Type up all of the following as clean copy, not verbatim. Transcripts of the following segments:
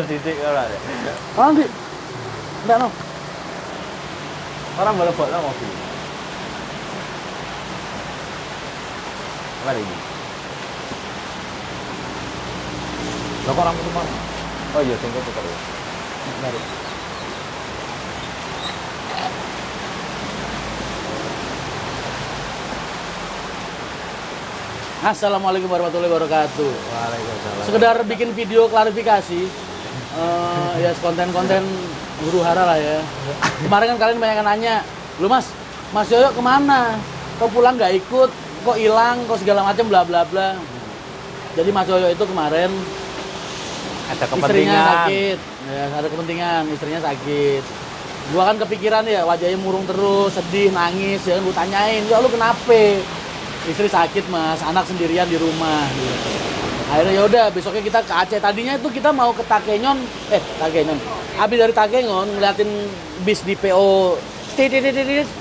Titik ora deh. Nanti. Enggak no. Orang balebok lah mobil. Apa lagi? Lah kok orang mana? Oh iya, tunggu putar ya. Baru. Assalamualaikum warahmatullahi wabarakatuh. Waalaikumsalam. Sekedar bikin video klarifikasi, ya konten-konten huru hara lah ya. Kemarin kan kalian banyak yang nanya, lu Mas Yoyo kemana? Kok pulang nggak ikut? Kok hilang? Kok segala macam bla bla bla. Jadi Mas Yoyo itu kemarin Ada istrinya kepentingan. sakit, ya ada kepentingan, istrinya sakit. Gua kan kepikiran ya, wajahnya murung terus, sedih, nangis, ya kan gua tanyain, ya lu kenapa? Istri sakit mas, anak sendirian di rumah. Gitu. Akhirnya yaudah, besoknya kita ke Aceh. Tadinya itu kita mau ke Takengon, Takengon. Habis dari Takengon ngeliatin bis di PO,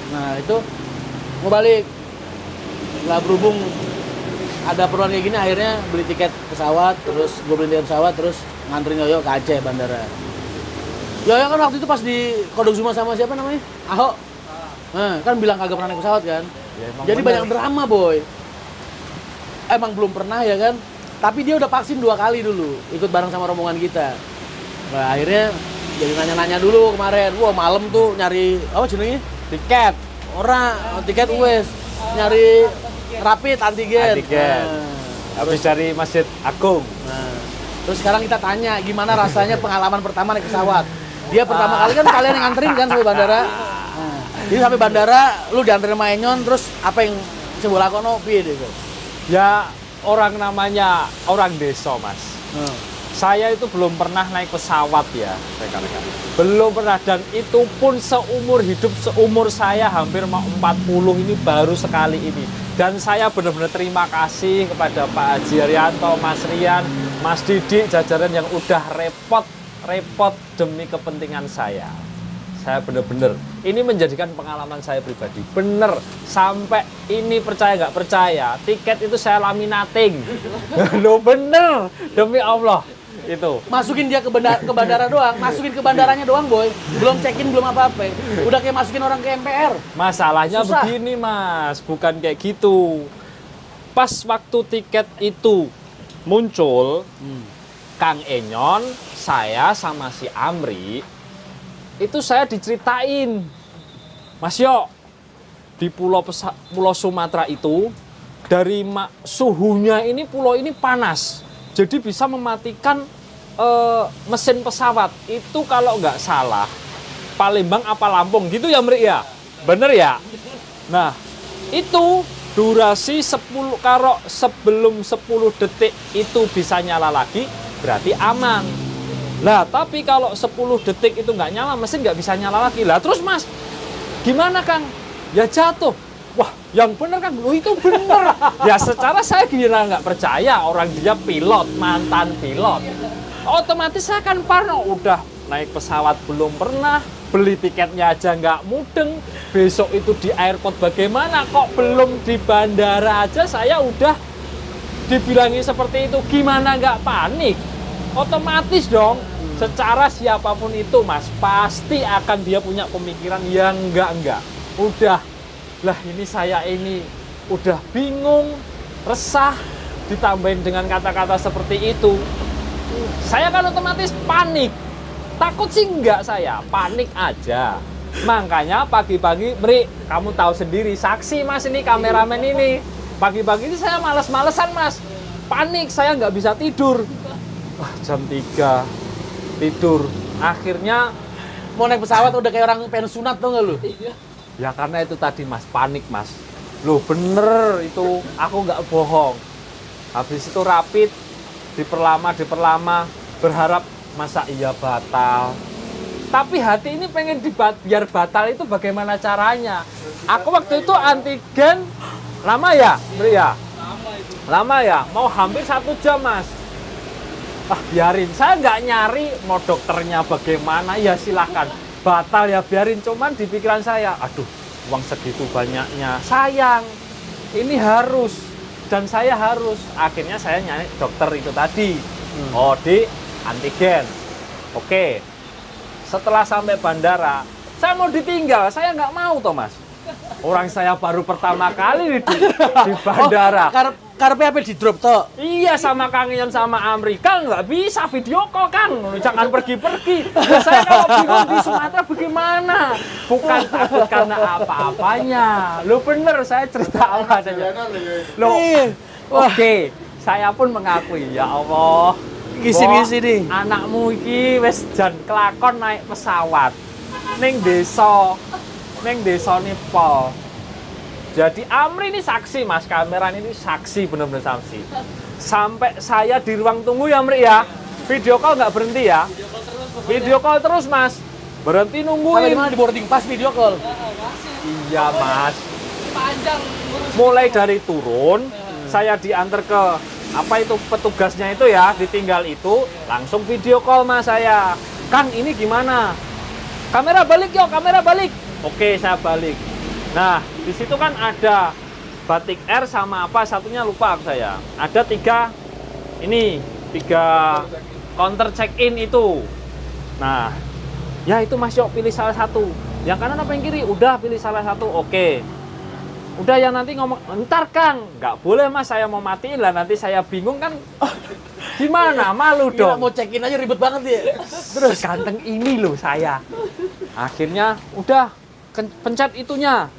nah itu mau balik. Nggak berhubung ada perluan kayak gini, akhirnya beli tiket pesawat, terus gue beli tiket pesawat, terus nganterin Yoyo ke Aceh bandara. Yoyo kan waktu itu pas di Kodok Zuma sama siapa namanya? Ahok. Nah, kan bilang kagak pernah naik pesawat kan? Ya, Jadi bener. banyak drama boy. Emang belum pernah ya kan? Tapi dia udah vaksin 2 kali dulu, ikut bareng sama rombongan kita. Nah, akhirnya jadi nanya-nanya dulu kemarin. Wah malam tuh nyari apa jenenge? Tiket. Tiket US. Nyari rapid antigen. Antigen. Habis dari Masjid Agung. Nah, terus sekarang kita tanya gimana rasanya pengalaman pertama naik pesawat. Dia pertama kali kan kalian yang nganterin kan sampai bandara. Nah, jadi sampai bandara lu dianterin sama Enyon, terus apa yang coba lakono piye deh? Ya orang namanya orang desa mas. Saya itu belum pernah naik pesawat ya rekan-rekan. Belum pernah, dan itu pun seumur hidup, seumur saya hampir mau 40 ini baru sekali ini. Dan saya benar-benar terima kasih kepada Pak Haji Haryanto, Mas Rian, Mas Didi, jajaran yang udah repot demi kepentingan saya. Saya bener-bener, ini menjadikan pengalaman saya pribadi. Bener, sampai ini percaya nggak percaya, tiket itu saya laminating. Loh bener, demi Allah. Itu. Masukin dia ke bandara doang, masukin ke bandaranya doang boy. Belum check-in, belum apa-apa. Udah kayak masukin orang ke MPR. Masalahnya Susah. begini mas, bukan kayak gitu. Pas waktu tiket itu muncul, Kang Enyon, saya sama si Amri, itu saya diceritain, Mas Yo, di pulau Sumatera itu dari suhunya ini pulau ini panas, jadi bisa mematikan mesin pesawat. Itu kalau nggak salah Palembang apa Lampung gitu ya Mri ya, bener ya. Nah itu durasi 10 karo sebelum 10 detik itu bisa nyala lagi, berarti aman. Lah tapi kalau 10 detik itu nggak nyala, mesin nggak bisa nyala lagi. Lah terus mas, gimana Kang? Ya jatuh. Wah yang bener kan, loh itu bener. Ya secara saya kira nggak percaya, orang dia pilot, mantan pilot. Otomatis saya kan parno, udah naik pesawat belum pernah, beli tiketnya aja nggak mudeng. Besok itu di airport bagaimana, kok belum di bandara aja saya udah dibilangi seperti itu. Gimana nggak panik? Otomatis dong. Secara siapapun itu mas, pasti akan dia punya pemikiran yang enggak. Udah, lah ini saya ini udah bingung, resah, ditambahin dengan kata-kata seperti itu. Saya kan otomatis panik. Takut sih enggak saya, panik aja. Makanya pagi-pagi, Mri, kamu tahu sendiri, saksi mas ini, kameramen ini. Pagi-pagi ini saya males-malesan mas, panik, saya nggak bisa tidur. Jam 3 tidur, akhirnya Mau naik pesawat udah kayak orang pensiunat tuh nggak lu? ya karena itu tadi mas, panik mas. Loh bener itu, aku nggak bohong. Habis itu rapid, diperlama, berharap masa iya batal. Tapi hati ini pengen biar batal itu bagaimana caranya. Aku waktu itu antigen lama ya, Bri ya? Lama ya, mau hampir 1 jam mas. Ah biarin, saya nggak nyari mau dokternya bagaimana, ya silahkan. Batal ya biarin, cuman di pikiran saya, aduh uang segitu banyaknya, sayang. Ini harus dan saya harus. Akhirnya saya nyari dokter itu tadi. Oh, di antigen. Oke. Setelah sampai bandara, saya mau ditinggal. Saya nggak mau, Thomas. Orang saya baru pertama kali di bandara. Karena apa di drop toh? Iya, sama Kang Ion sama Amri. Kang, nggak bisa video call, Kang. Jangan pergi-pergi. Ya, saya kalau bingung di Sumatera bagaimana? Bukan takut karena apa-apanya. Lo bener, saya cerita apa saja. Lo, oke. Saya pun mengakui, ya Allah. Ngisi-ngisi nih. Anakmu iki wis jan kelakon naik pesawat. Ning desa. Ning desane Pol. Jadi Amri ini saksi, Mas, kamera ini saksi, benar-benar saksi. Sampai saya di ruang tunggu ya, Amri ya. Video call nggak berhenti ya. Video call terus, Mas. Berhenti Sampai nungguin. di mana di boarding pass video call? Iya, Mas. Panjang Mulai dari turun, saya diantar ke apa itu petugasnya itu ya, ditinggal itu, langsung video call Mas saya. Kang, ini gimana? Kamera balik yuk, kamera balik. Oke, saya balik. Nah, di situ kan ada Batik Air sama apa satunya lupa saya. Ada tiga counter check in itu. Nah, ya itu Mas yuk pilih salah satu. Yang kanan apa yang kiri? Udah pilih salah satu. Oke. Udah ya nanti ngomong, ntar Kang. Nggak boleh Mas, saya mau matiin lah. Nanti saya bingung kan. Gimana? Malu Gila, dong. mau check in aja ribet banget dia. Terus ganteng ini loh saya. Akhirnya udah pencet itunya.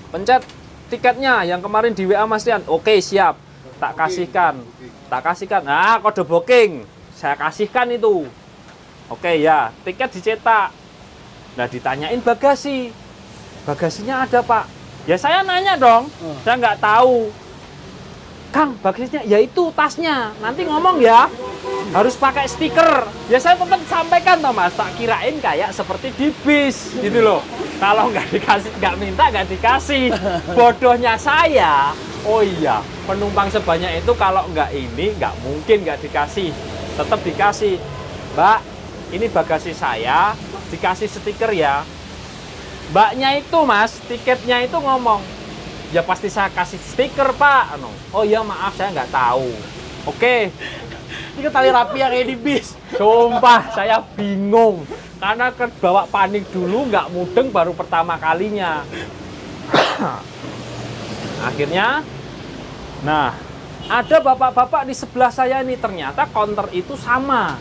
Pencet tiketnya yang kemarin di WA Mas Rian. Oke, siap. Tak kasihkan. Nah, kode booking. Saya kasihkan itu. Oke ya, tiket dicetak. Nah, ditanyain bagasi. Bagasinya ada, Pak. Ya saya nanya dong. Saya nggak tahu. Kang, bagasinya ya itu tasnya. Nanti ngomong ya. Harus pakai stiker. Ya saya tetap sampaikan toh Mas. Tak kirain kayak seperti di bis gitu loh. Kalau nggak dikasih, nggak minta nggak dikasih. Bodohnya saya. Oh iya, penumpang sebanyak itu kalau nggak ini nggak mungkin nggak dikasih. Tetap dikasih. Mbak, ini bagasi saya. Dikasih stiker ya. Mbaknya itu Mas, tiketnya itu ngomong, ya pasti saya kasih stiker Pak. Oh iya maaf saya nggak tahu. Oke. Ini kan tali rapi ya kayak di bis. Sumpah saya bingung. Karena bawa panik dulu nggak mudeng baru pertama kalinya. Akhirnya, nah ada bapak-bapak di sebelah saya ini ternyata counter itu sama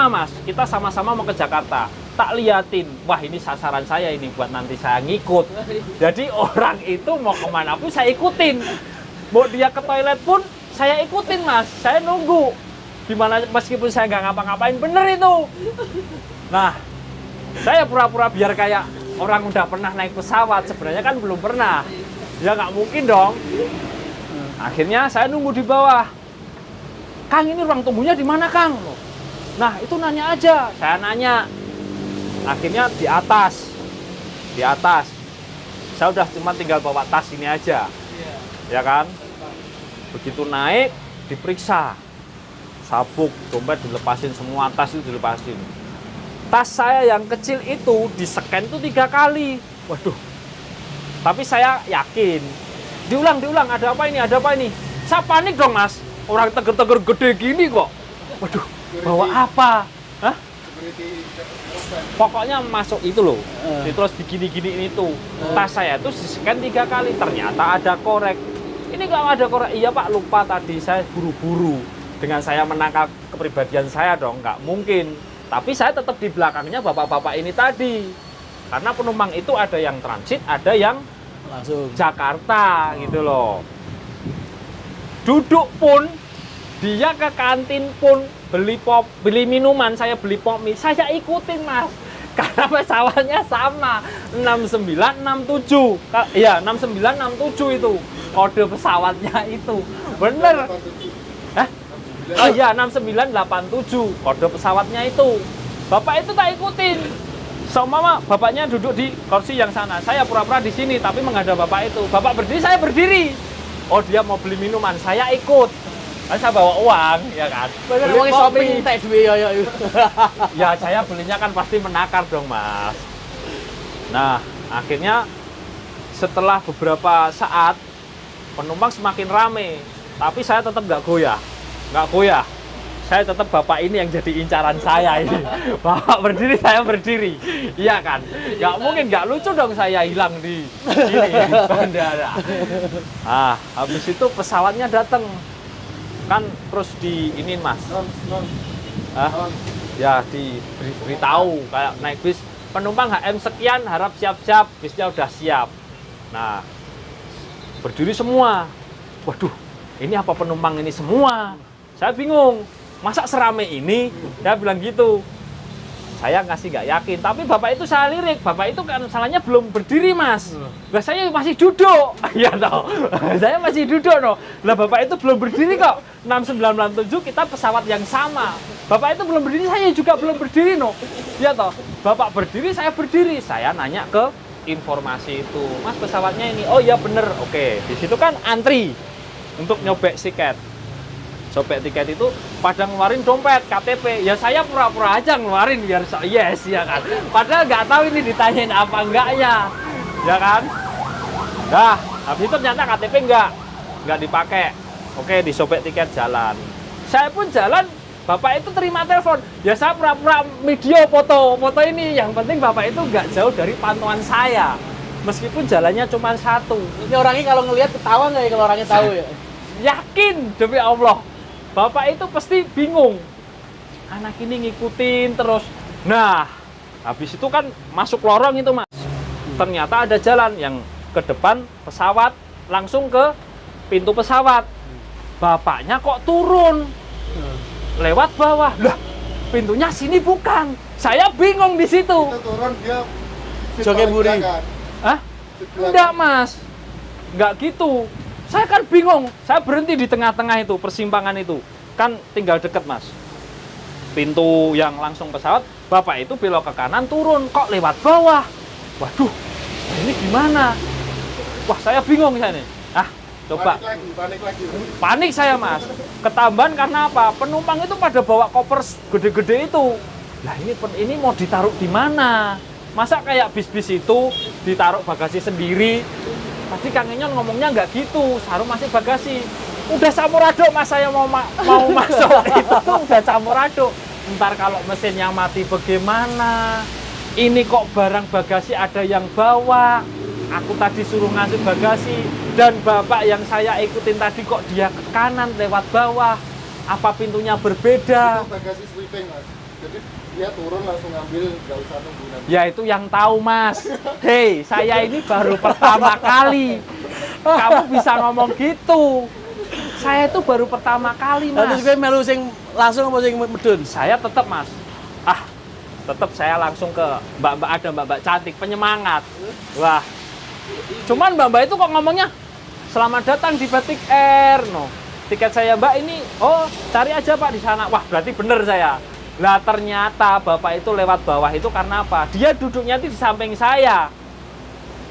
Mas. Kita sama-sama mau ke Jakarta. Tak liatin, wah ini sasaran saya ini buat nanti saya ngikut. Jadi orang itu mau kemana pun saya ikutin. Mau dia ke toilet pun saya ikutin Mas. Saya nunggu. Dimana meskipun saya nggak ngapa-ngapain bener itu. Nah, saya pura-pura biar kayak orang udah pernah naik pesawat. Sebenarnya kan belum pernah. Ya nggak mungkin dong. Akhirnya saya nunggu di bawah. Kang, ini ruang tunggunya di mana Kang? Nah, itu nanya aja. Saya nanya. Akhirnya di atas. Saya udah cuma tinggal bawa tas ini aja. Ya kan? Begitu naik, diperiksa. Sabuk, dompet dilepasin, semua tas itu dilepasin. Tas saya yang kecil itu di-scan tuh 3 kali. Waduh. Tapi saya yakin. Diulang, ada apa ini? Saya panik dong Mas. Orang teger-teger gede gini kok. Waduh, bawa apa? Hah? Pokoknya masuk itu loh. Terus digini-gini itu. Tas saya itu di-scan 3 kali. Ternyata ada korek. Ini nggak ada korek. Iya Pak, lupa tadi saya buru-buru. Dengan saya menangkap kepribadian saya dong, nggak mungkin. Tapi saya tetap di belakangnya bapak-bapak ini tadi. Karena penumpang itu ada yang transit, ada yang Langsung Jakarta gitu loh. Duduk pun, dia ke kantin pun beli minuman, saya beli pop mie, saya ikutin Mas. Karena pesawatnya sama, 6967. Iya, 6967 itu. Kode pesawatnya itu. Bener. Hah? Oh iya, 6987. Kode pesawatnya itu. Bapak itu tak ikutin. Seumpama bapaknya duduk di kursi yang sana. Saya pura-pura di sini, tapi menghadap bapak itu. Bapak berdiri, saya berdiri. Oh, dia mau beli minuman, saya ikut. Kan saya bawa uang, ya kan? bener Beli uang kopi. shopping teh duwe ya. Ya saya belinya kan pasti menakar dong Mas. Nah akhirnya setelah beberapa saat penumpang semakin rame, tapi saya tetap nggak goyah. Saya tetap bapak ini yang jadi incaran saya ini. Bapak berdiri, saya berdiri. Iya kan? Nggak mungkin, nggak lucu dong saya hilang di ini bandara. Ah, habis itu pesawatnya datang. Kan terus ini mas. Ya diberitahu kayak naik bis penumpang HM sekian harap siap-siap, bisnya udah siap. Nah, berdiri semua. Waduh, ini apa penumpang ini semua? Saya bingung. Masa serame ini? Saya bilang gitu. Saya ngasih nggak yakin, tapi bapak itu saya lirik. Bapak itu kan salahnya belum berdiri mas. Lah saya masih duduk. Ya toh. Saya masih duduk no. Lah bapak itu belum berdiri kok. 6967 kita pesawat yang sama. Bapak itu belum berdiri, saya juga belum berdiri no. Ya toh. Bapak berdiri, saya berdiri. Saya nanya ke informasi itu. Mas pesawatnya ini. Oh iya bener. Oke. Di situ kan antri untuk nyobek tiket. Sobek tiket itu pada ngeluarin dompet, KTP. Ya saya pura-pura aja ngeluarin biar yes ya kan. Padahal nggak tahu ini ditanyain apa enggaknya. Ya kan? Nah, habis itu ternyata KTP nggak dipakai. Oke, disobek tiket jalan. Saya pun jalan, bapak itu terima telepon. Ya saya pura-pura video foto ini. Yang penting bapak itu nggak jauh dari pantauan saya. Meskipun jalannya cuma satu. Ini orangnya kalau ngelihat ketawa nggak ya kalau orangnya tahu ya? Yakin demi Allah. Bapak itu pasti bingung. Anak ini ngikutin terus. Nah, habis itu kan masuk lorong itu mas. Ternyata ada jalan yang ke depan pesawat langsung ke pintu pesawat. Bapaknya kok turun lewat bawah. Lah, pintunya sini bukan. Saya bingung di situ. Kita turun dia Joget buri. Hah? Enggak mas, enggak gitu. Saya kan bingung, saya berhenti di tengah-tengah itu, persimpangan itu. Kan tinggal deket mas. Pintu yang langsung pesawat, bapak itu belok ke kanan turun, kok lewat bawah. Waduh, ini gimana? Wah saya bingung saya nih. Ah, coba. Panik lagi. Panik saya mas. Ketambahan karena apa? Penumpang itu pada bawa koper gede-gede itu. Lah ini mau ditaruh di mana? Masa kayak bis-bis itu ditaruh bagasi sendiri? Tadi Kang Enyon ngomongnya nggak gitu, seharusnya masih bagasi. Udah campur aduk mas, saya mau masuk itu tuh udah campur aduk. Ntar kalau mesinnya mati bagaimana? Ini kok barang bagasi ada yang bawa. Aku tadi suruh ngasih bagasi dan bapak yang saya ikutin tadi kok dia ke kanan lewat bawah. Apa pintunya berbeda? Itu bagasi sweeping mas. Jadi dia turun langsung ngambil, nggak usah nunggu nanti. Ya itu yang tahu mas. Hei, saya ini baru pertama kali. Kamu bisa ngomong gitu. Saya itu baru pertama kali mas. Terus gue melu sing langsung apa sing medun? Saya tetap mas. Tetap saya langsung ke mbak-mbak, ada mbak-mbak cantik penyemangat. Wah. Cuman mbak-mbak itu kok ngomongnya selamat datang di Batik Air. No. Tiket saya mbak ini, oh cari aja pak di sana. Wah berarti bener saya. Lah ternyata bapak itu lewat bawah itu karena apa? Dia duduknya di samping saya.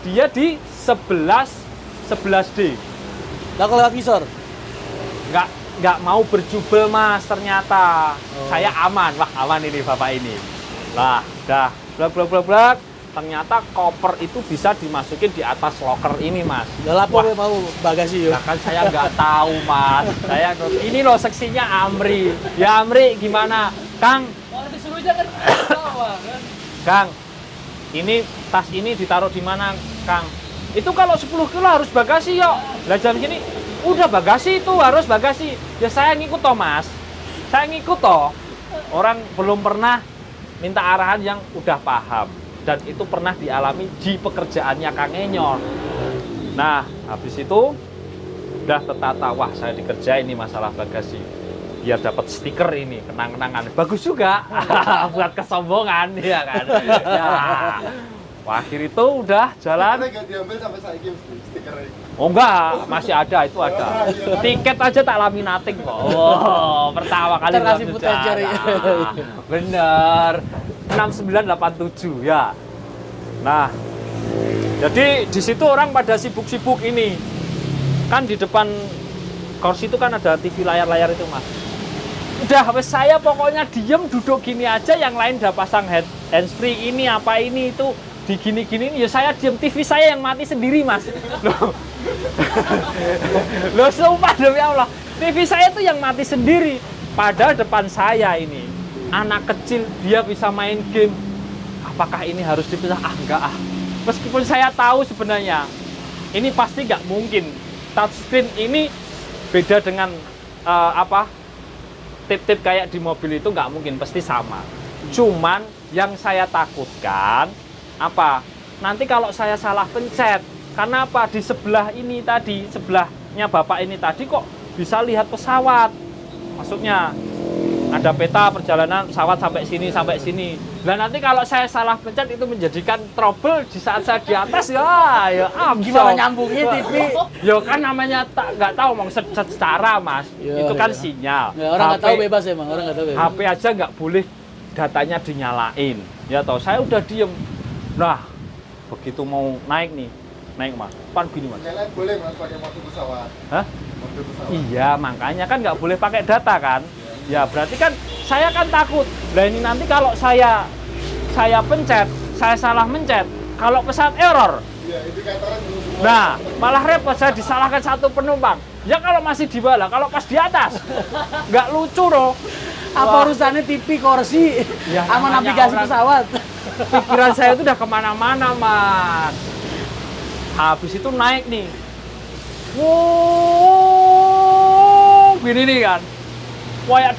Dia di 11D. Lah kalau lewat visor? Nggak mau berjubel mas ternyata. Saya aman. Wah aman ini bapak ini. Lah dah blak. Ternyata koper itu bisa dimasukin di atas loker ini mas. Lah lapor mau bagasi yo. Nah, kan saya nggak tahu mas. Saya ini loh seksinya Amri. Ya Amri gimana? Kang, Disuruh jangan ketawa kan. Kang, ini tas ini ditaruh di mana, Kang? Itu kalau 10 kilo harus bagasi yuk. Lah jam sini udah bagasi itu harus bagasi. Ya saya ngikut toh mas. Saya ngikut toh. Orang belum pernah minta arahan yang udah paham. Dan itu pernah dialami di pekerjaannya Kang Enyon. Nah, habis itu udah tertata. Wah, saya dikerjain ini masalah bagasi. Biar dapat stiker ini, kenang-kenangan. Bagus juga buat kesombongan, ya kan. Ya. Wah, akhir itu udah jalan. Nggak diambil sampai saya stikernya. Oh enggak, masih ada, itu ada. Tiket aja tak laminating kok. Oh, pertama kali Ntar kasih footage sejarah. cari. Bener. 6987 ya. Nah, jadi di situ orang pada sibuk-sibuk ini. Kan di depan kursi itu kan ada TV layar-layar itu, Mas. Udah, wes saya pokoknya diem duduk gini aja, yang lain udah pasang handsfree ini apa ini itu. di gini-gini ya saya diem, TV saya yang mati sendiri mas. Loh sumpah demi Allah, TV saya tuh yang mati sendiri. Padahal depan saya ini anak kecil, dia bisa main game. Apakah ini harus dipisah? Enggak ah. Meskipun saya tahu sebenarnya ini pasti nggak mungkin. Touchscreen ini beda dengan tip-tip kayak di mobil itu nggak mungkin, pasti sama. Cuman yang saya takutkan nanti kalau saya salah pencet, karena di sebelah ini tadi, sebelahnya bapak ini tadi kok bisa lihat pesawat, maksudnya ada peta perjalanan pesawat sampai sini. Nah nanti kalau saya salah pencet itu menjadikan trouble di saat saya di atas ya Gimana nyambungnya TV? Ya kan namanya nggak tahu mau secara mas, Ya, itu kan ya. sinyal. Ya, orang nggak tahu bebas emang, orang nggak tahu bebas. HP aja nggak boleh datanya dinyalain, ya toh. Saya udah diem. Nah begitu mau naik mas, gini mas. Yang lain boleh mas pakai mode pesawat. Hah? Mode pesawat. Iya, makanya kan nggak boleh pakai data kan. Ya berarti kan saya kan takut. Nah ini nanti kalau saya pencet, saya salah mencet, kalau pesawat error. Iya, indikatornya dulu semua. Nah, malah repot, saya disalahkan satu penumpang. Ya kalau masih di bawah, kalau pas di atas, nggak lucu loh. Apa urusannya TV kursi Ya, sama namanya navigasi orang- pesawat? Pikiran saya itu udah kemana-mana mas. Habis itu naik nih. Wow, gini nih kan. Kayak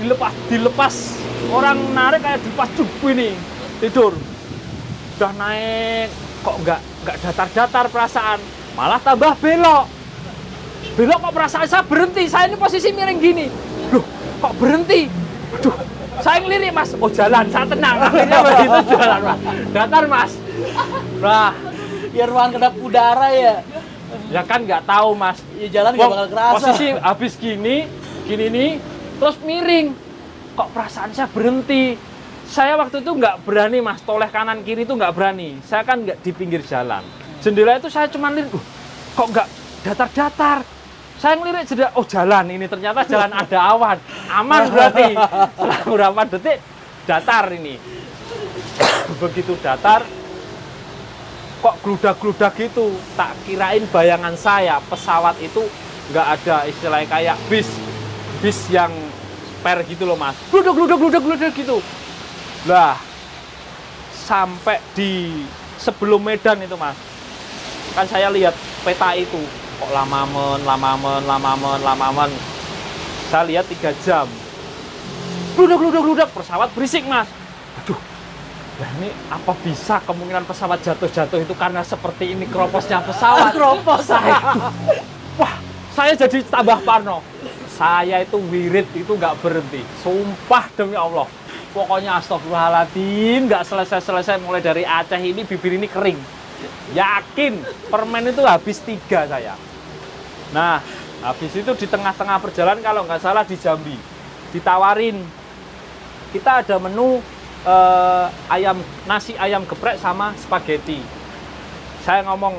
dilepas. Orang narik kayak dilepas ini. Tidur. Udah naik, kok nggak datar-datar perasaan. Malah tambah belok. Belok kok perasaan saya berhenti. Saya ini posisi miring gini. Loh, kok berhenti? Aduh, saya ngelirik mas. Oh jalan, saya tenang. Akhirnya begitu jalan mas. Datar mas. Nah, Biar ruangan kedap udara ya. ya kan nggak tahu mas. Ya jalan nggak bakal kerasa. Posisi habis gini nih, terus miring. Kok perasaan saya berhenti? Saya waktu itu nggak berani mas, toleh kanan kiri itu nggak berani. Saya kan nggak di pinggir jalan. Jendela itu saya cuma lirik, kok nggak datar-datar. Saya ngelirik jendela, oh jalan ini, ternyata jalan ada awan. Aman berarti. Setelah beberapa detik, datar ini. Begitu datar, kok gludak-gludak gitu. Tak kirain bayangan saya, pesawat itu nggak ada istilahnya kayak bis yang spare gitu loh mas. Gludak gitu. Lah, sampai di sebelum Medan itu mas, kan saya lihat peta itu, kok lama men. Saya lihat 3 jam. Gludak, pesawat berisik mas. Aduh, ya ini apa bisa kemungkinan pesawat jatuh itu karena seperti ini keroposnya pesawat. Keropos. Wah, saya jadi tambah parno. Saya itu wirid itu nggak berhenti. Sumpah demi Allah. Pokoknya astagfirullahaladzim, nggak selesai mulai dari Aceh ini bibir ini kering. Yakin, permen itu habis 3 saya. Nah, habis itu di tengah-tengah perjalanan kalau nggak salah di Jambi, ditawarin. Kita ada menu nasi ayam geprek sama spaghetti. Saya ngomong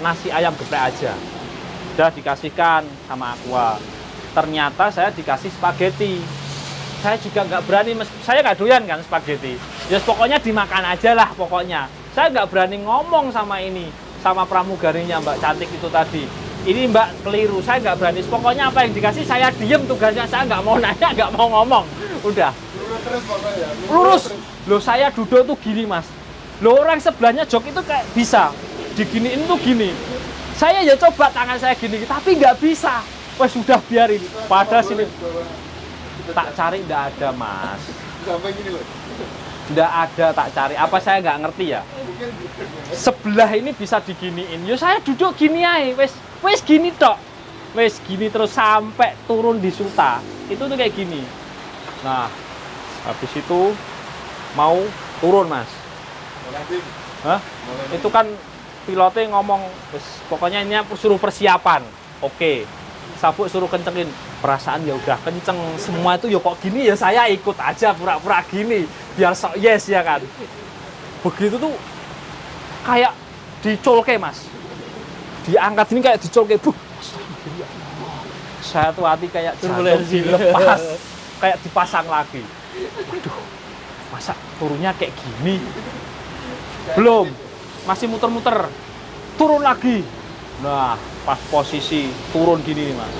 nasi ayam geprek aja. Udah dikasihkan sama Aqua. Ternyata saya dikasih spaghetti. Saya juga nggak berani, saya nggak doyan kan spaghetti. Ya pokoknya dimakan aja lah pokoknya. Saya nggak berani ngomong sama pramugarinya Mbak Cantik itu tadi. Ini Mbak keliru, saya nggak berani. Pokoknya apa yang dikasih saya diem, tugasnya saya nggak mau nanya, nggak mau ngomong. Udah. Terus pokoknya. Lurus. Loh saya duduk tuh gini mas. Loh orang sebelahnya jok itu kayak bisa. Diginiin tuh gini. Saya ya coba tangan saya gini, tapi nggak bisa. Wah sudah biarin. Padahal sini tak cari nggak ada mas. Sampai gini loh. Nggak ada tak cari. Apa saya nggak ngerti ya? Mungkin Sebelah ini bisa diginiin. Ya saya duduk gini aja. Wes gini tok. Wes gini terus sampai turun di Suta. Itu tuh kayak gini. Nah, habis itu mau turun mas. nanti Hah? Itu kan pilotnya ngomong, pokoknya ini suruh persiapan. Oke. Sabuk suruh kencengin. Perasaan ya udah kenceng semua itu ya kok gini ya saya ikut aja pura-pura gini biar sok yes ya kan. Begitu tuh kayak dicolke mas. Diangkat ini kayak dicolke. Saya tuh hati kayak Turbulensi. dilepas. Kayak dipasang lagi. Aduh. Masa turunnya kayak gini? Belum. Masih muter-muter. Turun lagi. Nah, pas posisi turun gini nih, Mas.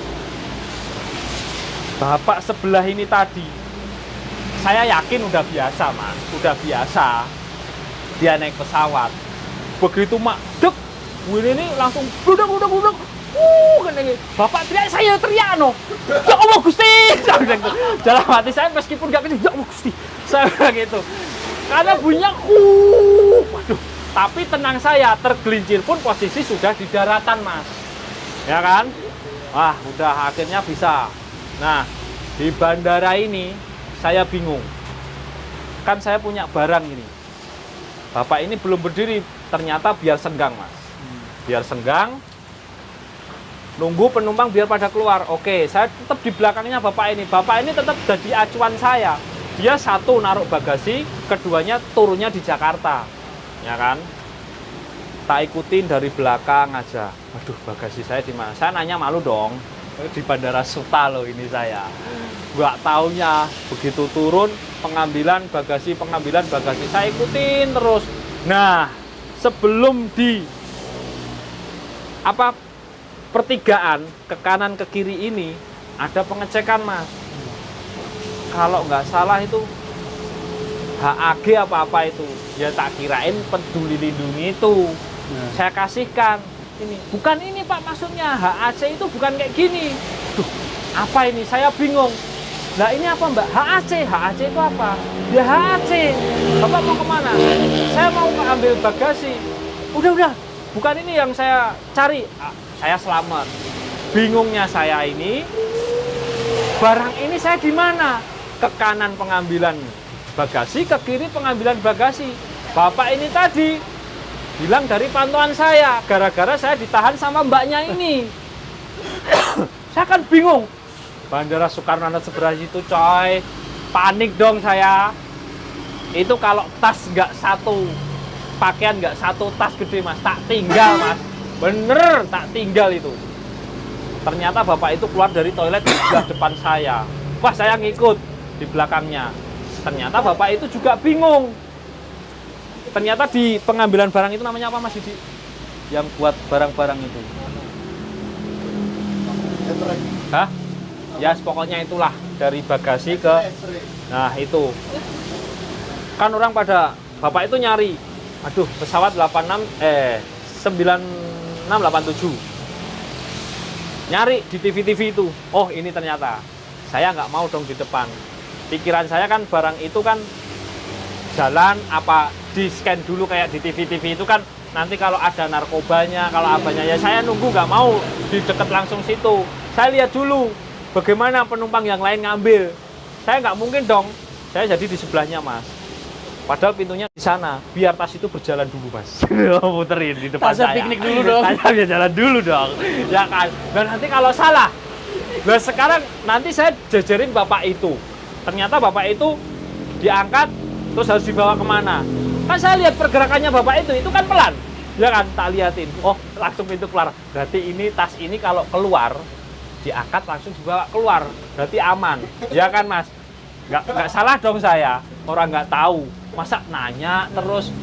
Bapak sebelah ini tadi, saya yakin udah biasa, Mas. Udah biasa. Dia naik pesawat. Begitu mak dek, ini langsung budek. Bapak teriak, saya teriak no. Ya Allah Gusti. Dalam hati saya meskipun gak gitu, ya Allah Gusti. Saya bilang gitu. Karena bunyinya waduh. Tapi tenang saya, tergelincir pun posisi sudah di daratan, Mas. Ya kan? Wah, udah akhirnya bisa. Nah, di bandara ini saya bingung. Kan saya punya barang ini. Bapak ini belum berdiri, ternyata biar senggang, Mas. Biar senggang. Nunggu penumpang biar pada keluar. Oke, saya tetap di belakangnya Bapak ini. Bapak ini tetap jadi acuan saya. Dia satu naruh bagasi, keduanya turunnya di Jakarta. Ya kan? Tak ikutin dari belakang aja. Waduh, bagasi saya di mana? Saya nanya malu dong. Di Bandara Suta loh ini saya. Nggak taunya begitu turun pengambilan bagasi. Saya ikutin terus. Nah, sebelum di pertigaan ke kanan ke kiri ini ada pengecekan, Mas. Kalau nggak salah itu HAG apa itu, ya tak kirain peduli lindungi itu. Saya kasihkan ini, bukan ini Pak maksudnya, HAC itu bukan kayak gini. Duh, apa ini? Saya bingung. Nah ini apa Mbak? HAC itu apa? Ya HAC. Bapak mau kemana? Saya mau ambil bagasi. Udah, bukan ini yang saya cari. Saya selamat. Bingungnya saya ini, barang ini saya di mana? Ke kanan pengambilan bagasi, ke kiri pengambilan bagasi. Bapak ini tadi bilang dari pantauan saya, gara-gara saya ditahan sama mbaknya ini. Saya kan bingung. Bandara Soekarno-Hatta sebelah itu, coy. Panik dong saya. Itu kalau tas nggak satu, pakaian nggak satu tas gede, Mas. Tak tinggal, Mas. Bener, tak tinggal itu. Ternyata Bapak itu keluar dari toilet di sebelah depan saya. Wah, saya ngikut di belakangnya. Ternyata Bapak itu juga bingung. Ternyata di pengambilan barang itu namanya apa, Mas Didi? Yang buat barang-barang itu. Hah? Ya, pokoknya itulah. Dari bagasi ke... Nah, itu. Kan orang pada... Bapak itu nyari. Aduh, pesawat 9687. Nyari di TV-TV itu. Oh, ini ternyata. Saya nggak mau dong di depan. Pikiran saya kan barang itu kan jalan apa di scan dulu kayak di TV-TV itu kan, nanti kalau ada narkobanya, kalau apanya, ya saya nunggu, nggak mau di deket langsung situ. Saya lihat dulu bagaimana penumpang yang lain ngambil. Saya nggak mungkin dong. Saya jadi di sebelahnya, Mas. Padahal pintunya di sana, biar tas itu berjalan dulu, Mas. Muterin di depan saya. Piknik dulu dong. Saya biar jalan dulu dong, ya kan. Dan nanti kalau salah, nah sekarang nanti saya jajarin Bapak itu. Ternyata Bapak itu diangkat, terus harus dibawa kemana? Kan saya lihat pergerakannya Bapak itu kan pelan, ya kan. Tak liatin, oh langsung pintu keluar. Berarti ini tas ini kalau keluar, diangkat langsung dibawa keluar, berarti aman, ya kan, Mas? Nggak salah dong saya, orang nggak tahu. Masa nanya terus,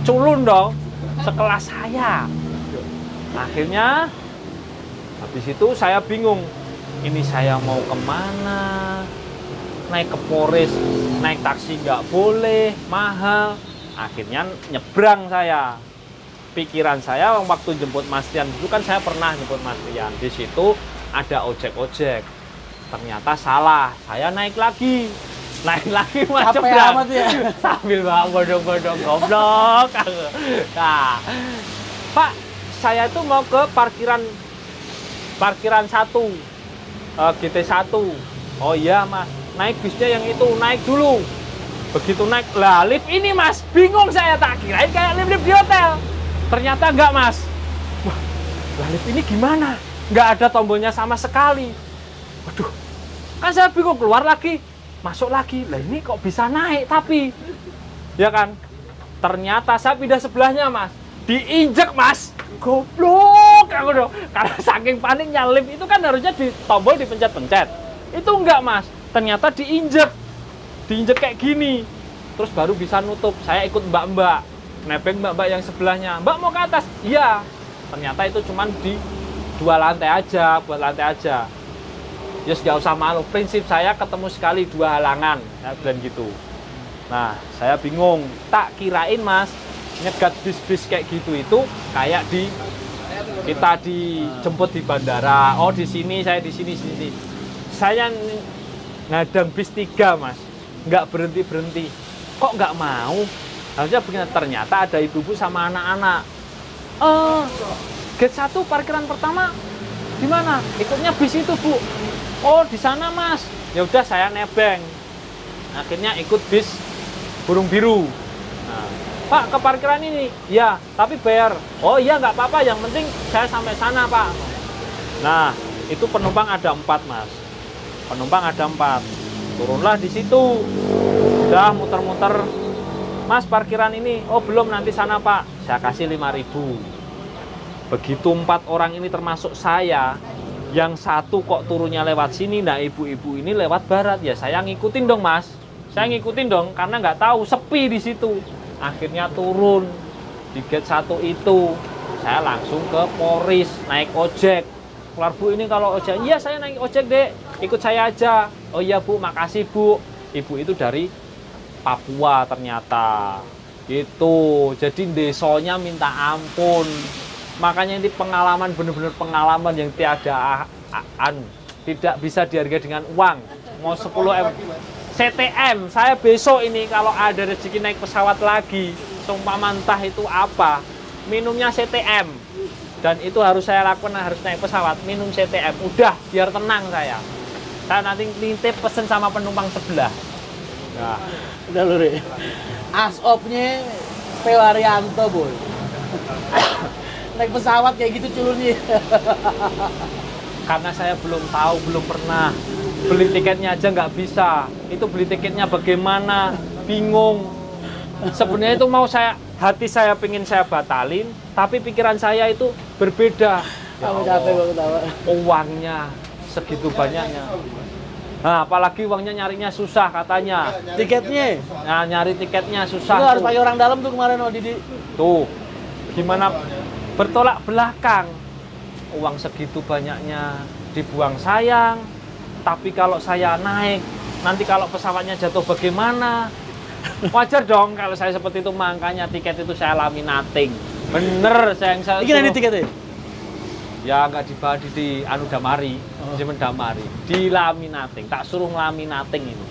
culun dong, sekelas saya. Akhirnya, habis itu saya bingung, ini saya mau kemana? Naik ke Polres, naik taksi nggak boleh, mahal. Akhirnya nyebrang saya. Pikiran saya waktu jemput Mas Rian, dulu kan saya pernah jemput Mas Rian. Di situ ada ojek-ojek. Ternyata salah, saya naik lagi Mas, capek amat ya. sambil bawa bodong-bodong goblok. Nah, Pak, saya itu mau ke parkiran 1 GT1. Oh iya, Mas, naik bisnya yang itu, naik dulu. Begitu naik, lah lift ini, Mas, bingung saya, tak kirain kayak lift di hotel. Ternyata enggak, Mas. Wah, lah lift ini gimana? Enggak ada tombolnya sama sekali. Waduh, kan saya bingung, keluar lagi, masuk lagi. Lah ini kok bisa naik tapi, ya kan? Ternyata saya pindah sebelahnya, Mas. Diinjek, Mas. Goblok aku dong. Karena saking paniknya, lift itu kan harusnya di tombol dipencet-pencet. Itu enggak, Mas. Ternyata diinjek kayak gini. Terus baru bisa nutup. Saya ikut mbak-mbak. nebeng mbak-mbak yang sebelahnya, mbak mau ke atas? Iya. Ternyata itu cuman di 2 lantai aja, buat lantai aja. Yes, nggak usah malu, prinsip saya ketemu sekali 2 halangan, saya bilang gitu. Nah, saya bingung, tak kirain mas, nyegat bis-bis kayak gitu itu kayak kita dijemput di bandara. Oh di sini, saya di sini, sini. Saya ngadang bis 3 mas, nggak berhenti. Kok nggak mau? Harusnya begini, ternyata ada ibu-ibu sama anak-anak. Gate 1 parkiran pertama di mana? Ikutnya bis itu bu. Oh di sana mas. Ya udah saya nebeng. Akhirnya ikut bis burung biru. Nah, Pak ke parkiran ini. Ya tapi bayar. Oh iya nggak apa-apa. Yang penting saya sampai sana pak. Nah itu penumpang ada 4 mas. Penumpang ada 4. Turunlah di situ. Udah muter-muter. Mas parkiran ini. Oh belum, nanti sana pak. Saya kasih 5.000. Begitu 4 orang ini termasuk saya. Yang satu kok turunnya lewat sini, nah ibu-ibu ini lewat barat, ya saya ngikutin dong mas, saya ngikutin dong karena nggak tahu sepi di situ. Akhirnya turun di gate 1 itu, saya langsung ke Polris naik ojek. Keluar bu ini kalau ojek, iya saya naik ojek dek, ikut saya aja. Oh iya bu, makasih bu. Ibu itu dari Papua ternyata, gitu. Jadi desonya minta ampun. Makanya ini pengalaman, benar-benar pengalaman yang tidak bisa dihargai dengan uang. Mau 10 M CTM, saya besok ini kalau ada rezeki naik pesawat lagi, seumpama entah itu apa, minumnya CTM. Dan itu harus saya lakukan, harus naik pesawat, minum CTM. Udah, biar tenang saya. Saya nanti nitip pesen sama penumpang sebelah. Nah. Udah lu Re. Asopnya Pewarianto boy. Naik pesawat kayak gitu culunnya. Karena saya belum tahu, belum pernah. Beli tiketnya aja nggak bisa. Itu beli tiketnya bagaimana? Bingung. Sebenarnya itu mau hati saya pengen saya batalin, tapi pikiran saya itu berbeda. Kamu capek gua ketawa. Uangnya segitu banyaknya. Nah, apalagi uangnya nyarinya susah katanya. Tiketnya? Nah, nyari tiketnya susah. Lu harus pakai orang dalam tuh kemarin oh Didi. Tuh, gimana bertolak belakang. Uang segitu banyaknya dibuang sayang. Tapi kalau saya naik, nanti kalau pesawatnya jatuh bagaimana? Wajar dong kalau saya seperti itu, makanya tiket itu saya laminating. Bener saya yang saya Ini ada tiketnya? Ya nggak dibahas di anu Damari, Simpen Damari, di laminating, tak suruh laminating ini.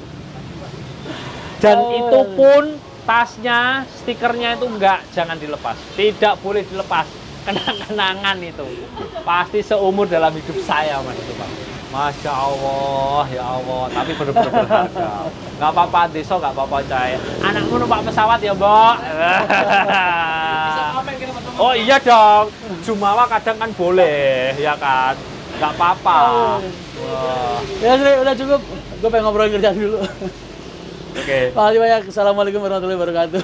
Dan itu pun tasnya, stikernya itu jangan dilepas, tidak boleh dilepas, kenang-kenangan itu, pasti seumur dalam hidup saya mas itu pak. Masya Allah, ya Allah, tapi benar-benar berharga. Nggak apa-apa, besok nggak apa-apa cahaya. Anakmu numpak pesawat ya, Mbok. Oh iya dong, Jumawa kadang kan boleh, ya kan? Nggak apa-apa. Wah. Ya udah cukup, gue pengen ngobrol kerjaan dulu. Oke. Makasih banyak. Assalamualaikum warahmatullahi wabarakatuh.